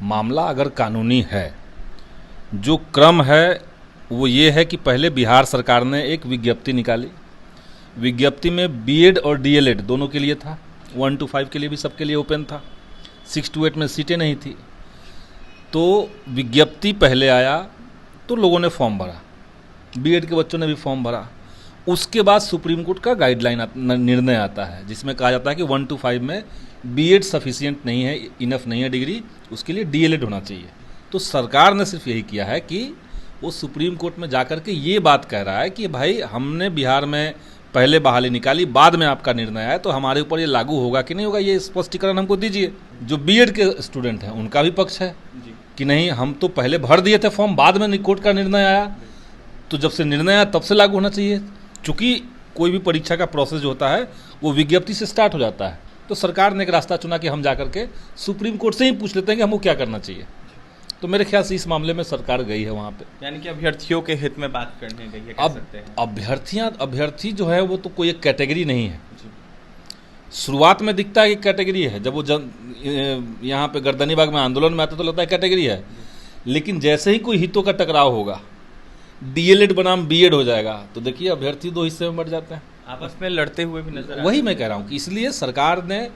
मामला अगर कानूनी है, जो क्रम है वो ये है कि पहले बिहार सरकार ने एक विज्ञप्ति निकाली। विज्ञप्ति में बीएड और डीएलएड दोनों के लिए था, 1 to 5 के लिए भी सबके लिए ओपन था, 6 to 8 में सीटें नहीं थी। तो विज्ञप्ति पहले आया तो लोगों ने फॉर्म भरा, बीएड के बच्चों ने भी फॉर्म भरा। उसके बाद सुप्रीम कोर्ट का गाइडलाइन निर्णय आता है जिसमें कहा जाता है कि 1 to 5 में बीएड सफिशिएंट नहीं है, इनफ नहीं है डिग्री, उसके लिए डीएलएड होना चाहिए। तो सरकार ने सिर्फ यही किया है कि वो सुप्रीम कोर्ट में जाकर के ये बात कह रहा है कि भाई हमने बिहार में पहले बहाली निकाली, बाद में आपका निर्णय आया, तो हमारे ऊपर ये लागू होगा कि नहीं होगा, ये स्पष्टीकरण हमको दीजिए। जो बीएड के स्टूडेंट हैं उनका भी पक्ष है कि नहीं, हम तो पहले भर दिए थे फॉर्म, बाद में कोर्ट का निर्णय आया, तो जब से निर्णय आया तब से लागू होना चाहिए। चूँकि कोई भी परीक्षा का प्रोसेस जो होता है वो विज्ञप्ति से स्टार्ट हो जाता है, तो सरकार ने एक रास्ता चुना कि हम जाकर के सुप्रीम कोर्ट से ही पूछ लेते हैं कि हमको क्या करना चाहिए। तो मेरे ख्याल से इस मामले में सरकार गई है वहाँ पे, यानी कि अभ्यर्थियों के हित में बात करने गई है, कह सकते हैं। अभ्यर्थी जो है वो तो कोई एक कैटेगरी नहीं है। शुरुआत में दिखता है कि कैटेगरी है, जब वो यहाँ पे गर्दनी बाग में आंदोलन में आता तो लगता है कैटेगरी है, लेकिन जैसे ही कोई हितों का टकराव होगा, डीएलएड बनाम बीएड हो जाएगा, तो देखिए अभ्यर्थी दो हिस्से में बढ़ जाते हैं, आपस में लड़ते हुए भी नजर। वही मैं कह रहा हूँ कि इसलिए सरकार ने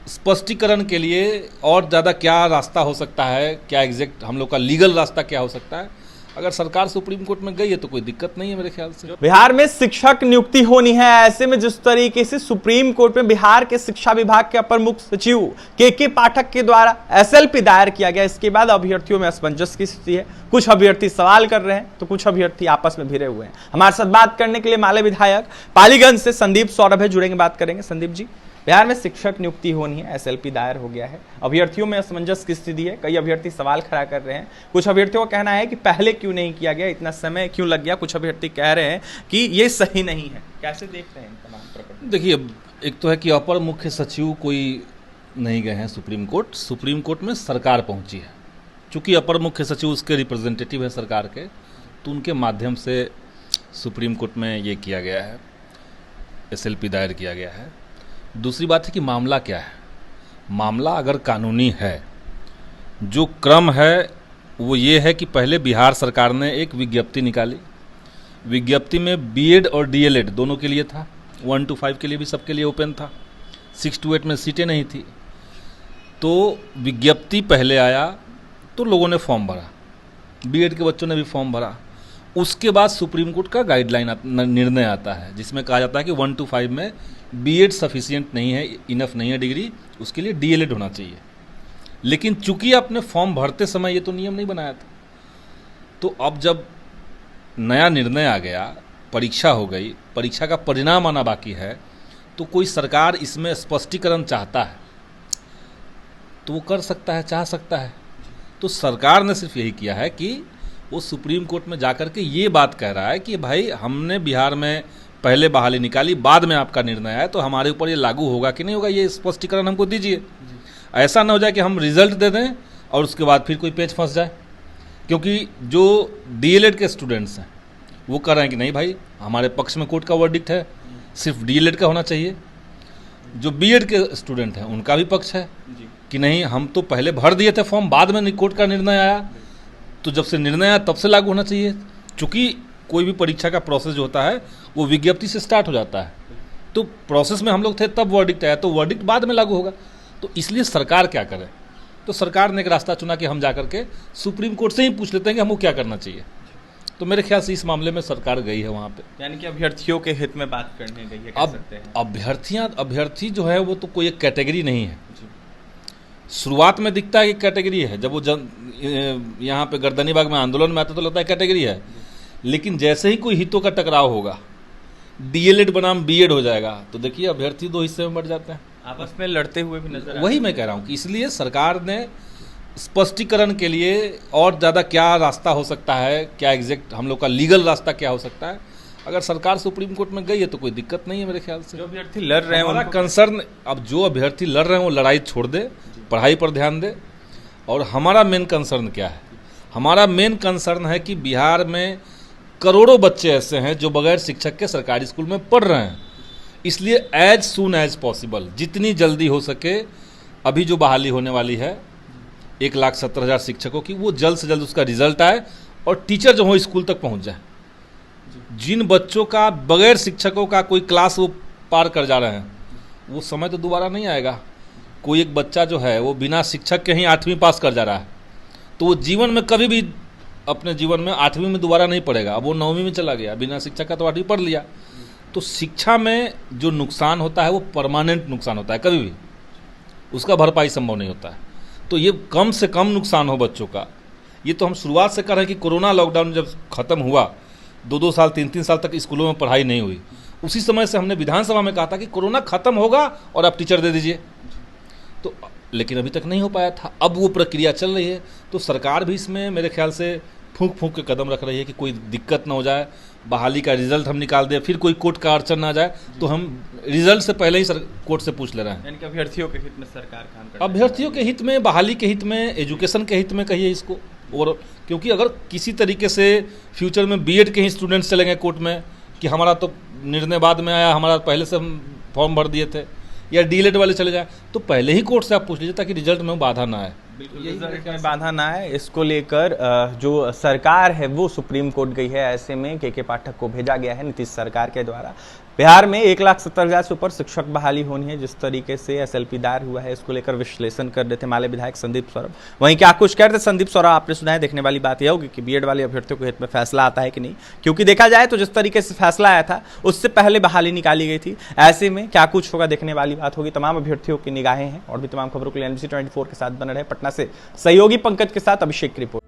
स्पष्टीकरण के लिए और ज़्यादा क्या रास्ता हो सकता है, क्या एग्जैक्ट हम लोग का लीगल रास्ता क्या हो सकता है, अगर सरकार सुप्रीम कोर्ट में गई है तो कोई दिक्कत नहीं है मेरे ख्याल से। बिहार में शिक्षक नियुक्ति होनी है, ऐसे में जिस तरीके से सुप्रीम कोर्ट में बिहार के शिक्षा विभाग के अपर मुख्य सचिव के पाठक के द्वारा एसएलपी दायर किया गया, इसके बाद अभ्यर्थियों में असमंजस की स्थिति है। कुछ अभ्यर्थी सवाल कर रहे हैं तो कुछ अभ्यर्थी आपस में भिड़े हुए हैं। हमारे साथ बात करने के लिए माले विधायक पालीगंज से संदीप सौरभ है, जुड़ेंगे, बात करेंगे। संदीप जी, बिहार में शिक्षक नियुक्ति होनी है, एसएलपी दायर हो गया है, अभ्यर्थियों में असमंजस की स्थिति है, कई अभ्यर्थी सवाल खड़ा कर रहे हैं। कुछ अभ्यर्थियों का कहना है कि पहले क्यों नहीं किया गया, इतना समय क्यों लग गया, कुछ अभ्यर्थी कह रहे हैं कि ये सही नहीं है। कैसे देख रहे हैं इन तमाम प्रकरण? देखिए, एक तो है कि अपर मुख्य सचिव कोई नहीं गए हैं सुप्रीम कोर्ट, सुप्रीम कोर्ट में सरकार पहुंची है। चूँकि अपर मुख्य सचिव उसके रिप्रेजेंटेटिव है सरकार के, तो उनके माध्यम से सुप्रीम कोर्ट में ये किया गया है, एसएलपी दायर किया गया है। दूसरी बात है कि मामला क्या है। मामला अगर कानूनी है, जो क्रम है वो ये है कि पहले बिहार सरकार ने एक विज्ञप्ति निकाली। विज्ञप्ति में बीएड और डीएलएड दोनों के लिए था, 1 to 5 के लिए भी सबके लिए ओपन था, 6 to 8 में सीटें नहीं थी। तो विज्ञप्ति पहले आया तो लोगों ने फॉर्म भरा, बीएड के बच्चों ने भी फॉर्म भरा। उसके बाद सुप्रीम कोर्ट का गाइडलाइन निर्णय आता है जिसमें कहा जाता है कि 1 to 5 में बीएड सफिशिएंट नहीं है, इनफ नहीं है डिग्री, उसके लिए डीएलएड होना चाहिए। लेकिन चूंकि आपने फॉर्म भरते समय ये तो नियम नहीं बनाया था, तो अब जब नया निर्णय आ गया, परीक्षा हो गई, परीक्षा का परिणाम आना बाकी है, तो कोई सरकार इसमें स्पष्टीकरण चाहता है तो वो कर सकता है, चाह सकता है। तो सरकार ने सिर्फ यही किया है कि वो सुप्रीम कोर्ट में जाकर के ये बात कह रहा है कि भाई हमने बिहार में पहले बहाली निकाली, बाद में आपका निर्णय आया, तो हमारे ऊपर ये लागू होगा कि नहीं होगा, ये स्पष्टीकरण हमको दीजिए। ऐसा ना हो जाए कि हम रिजल्ट दे दें और उसके बाद फिर कोई पेच फंस जाए। क्योंकि जो डीएलएड के स्टूडेंट्स हैं वो कह रहे हैं कि नहीं भाई, हमारे पक्ष में कोर्ट का वर्डिक्ट है, सिर्फ डीएलएड का होना चाहिए। जो बीएड के स्टूडेंट हैं उनका भी पक्ष है कि नहीं, हम तो पहले भर दिए थे फॉर्म, बाद में कोर्ट का निर्णय आया, तो जब से निर्णय आया तब से लागू होना चाहिए। चूँकि कोई भी परीक्षा का प्रोसेस जो होता है वो विज्ञप्ति से स्टार्ट हो जाता है, तो प्रोसेस में हम लोग थे तब वर्डिक्ट आया, तो वर्डिक्ट बाद में लागू होगा। तो इसलिए सरकार क्या करे, तो सरकार ने एक रास्ता चुना कि हम जाकर के सुप्रीम कोर्ट से ही पूछ लेते हैं कि हमको क्या करना चाहिए। तो मेरे ख्याल से इस मामले में सरकार गई है वहाँ पे, यानी कि अभ्यर्थियों के हित में बात करने गई है, कह सकते हैं। अभ्यर्थी जो है वो तो कोई एक कैटेगरी नहीं है। शुरुआत में दिखता है कि कैटेगरी है, जब वो यहाँ पे गर्दनी बाग में आंदोलन में आता तो लगता है कैटेगरी है, लेकिन जैसे ही कोई हितों का टकराव होगा, डीएलएड बनाम बीएड हो जाएगा, तो देखिए अभ्यर्थी दो हिस्से में बढ़ जाते हैं, आपस में लड़ते हुए भी नजर। वही मैं कह रहा हूँ कि इसलिए सरकार ने स्पष्टीकरण के लिए और ज़्यादा क्या रास्ता हो सकता है, क्या एग्जैक्ट हम लोग का लीगल रास्ता क्या हो सकता है, अगर सरकार सुप्रीम कोर्ट में गई है तो कोई दिक्कत नहीं है मेरे ख्याल से। जो अभ्यर्थी लड़ रहे हैं, हमारा कंसर्न, अब जो अभ्यर्थी लड़ रहे हैं वो लड़ाई छोड़ दे, पढ़ाई पर ध्यान दे। और हमारा मेन कंसर्न क्या है, हमारा मेन कंसर्न है कि बिहार में करोड़ों बच्चे ऐसे हैं जो बगैर शिक्षक के सरकारी स्कूल में पढ़ रहे हैं। इसलिए एज सून एज पॉसिबल, जितनी जल्दी हो सके, अभी जो बहाली होने वाली है 1,70,000 शिक्षकों की, वो जल्द से जल्द उसका रिजल्ट आए और टीचर जो हो स्कूल तक पहुंच जाए। जिन बच्चों का बगैर शिक्षकों का कोई क्लास वो पार कर जा रहे हैं, वो समय तो दोबारा नहीं आएगा। कोई एक बच्चा जो है वो बिना शिक्षक के ही 8वीं पास कर जा रहा है, तो वो जीवन में कभी भी अपने जीवन में 8वीं में दोबारा नहीं पढ़ेगा। अब वो 9वीं में चला गया, बिना शिक्षक का तो 8वीं पढ़ लिया। तो शिक्षा में जो नुकसान होता है वो परमानेंट नुकसान होता है, कभी भी उसका भरपाई संभव नहीं होता है। तो ये कम से कम नुकसान हो बच्चों का, ये तो हम शुरुआत से कर रहे हैं कि कोरोना लॉकडाउन जब खत्म हुआ, 2-2 साल 3-3 साल तक स्कूलों में पढ़ाई नहीं हुई, उसी समय से हमने विधानसभा में कहा था कि कोरोना खत्म होगा और आप टीचर दे दीजिए। तो लेकिन अभी तक नहीं हो पाया था। अब वो प्रक्रिया चल रही है, तो सरकार भी इसमें मेरे ख्याल से फूंक फूंक के कदम रख रही है कि कोई दिक्कत ना हो जाए, बहाली का रिजल्ट हम निकाल दें, फिर कोई कोर्ट का अड़चन ना जाए, तो हम रिजल्ट से पहले ही कोर्ट से पूछ ले रहे हैं। यानी कि अभ्यर्थियों के हित में सरकार काम कर रही है। अभ्यर्थियों के हित में, बहाली के हित में, एजुकेशन के हित में कहिए इसको। और क्योंकि अगर किसी तरीके से फ्यूचर में बीएड के ही स्टूडेंट्स चलेंगे कोर्ट में कि हमारा तो निर्णय बाद में आया, हमारा पहले से हम फॉर्म भर दिए थे, या डीएलएड वाले चले जाए, तो पहले ही कोर्ट से आप पूछ लीजिए ताकि रिजल्ट में बाधा ना आए। रिजल्ट में बाधा ना आए, इसको लेकर जो सरकार है वो सुप्रीम कोर्ट गई है। ऐसे में के पाठक को भेजा गया है नीतीश सरकार के द्वारा। बिहार में 1,70,000 से ऊपर शिक्षक बहाली होनी है, जिस तरीके से एसएलपी दायर हुआ है, इसको लेकर विश्लेषण कर रहे थे माले विधायक संदीप सौरभ। वहीं क्या कुछ कह रहे थे संदीप सौरभ, आपने सुना है। देखने वाली बात यह होगी कि बीएड वाले अभ्यर्थियों के हित में फैसला आता है कि नहीं, क्योंकि देखा जाए तो जिस तरीके से फैसला आया था उससे पहले बहाली निकाली गई थी। ऐसे में क्या कुछ होगा, देखने वाली बात होगी। तमाम अभ्यर्थियों की निगाहें हैं और भी तमाम खबरों के लिए NBC 24 के साथ बने रहे। पटना से सहयोगी पंकज के साथ अभिषेक की रिपोर्ट।